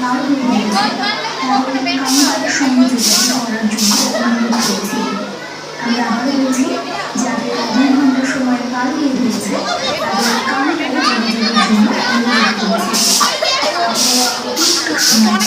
লাল হয়ে গেছে, তাহলে কাউন্টার সংযোজন করার জন্য অনুরোধ করছি। আমি আবারও বলছি, যাদের 2 ঘন্টা সময় পার হয়ে গিয়েছে তাদের কাউন্টারে যোগাযোগের জন্য অনুরোধ করছি। আপনারা অতিরিক্ত সময়